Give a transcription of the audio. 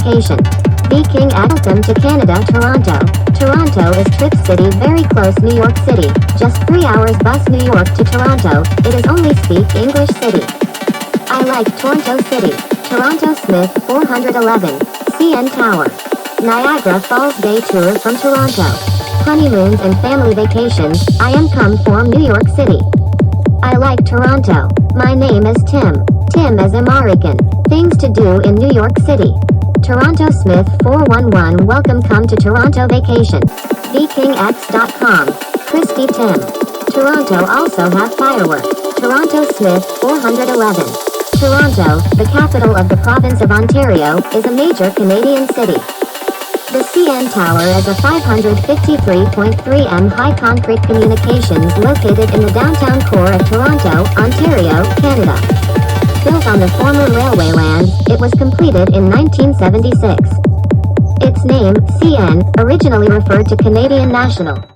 vacation. Viking welcome to Canada, Toronto. Toronto is Trip City, very close New York City. Just 3 hours bus New York to Toronto. It is only speak English city. I like Toronto City. Toronto Smith 411. CN Tower. Niagara Falls Day Tour from Toronto. Honeymoons and family vacations. I am come from New York City. I like Toronto. My name is Tim. Tim as American. Things to do in New York City. Toronto Smith 411. Welcome come to Toronto vacation. VikingX.com. Chrystie Tim. Toronto also have firework. Toronto Smith 411. Toronto, the capital of the province of Ontario, is a major Canadian city. The CN Tower is a 553.3 m high concrete communications located in the downtown core of Toronto, Ontario, Canada. Built on the former railway lands, it was completed in 1976. Its name, CN, originally referred to Canadian National.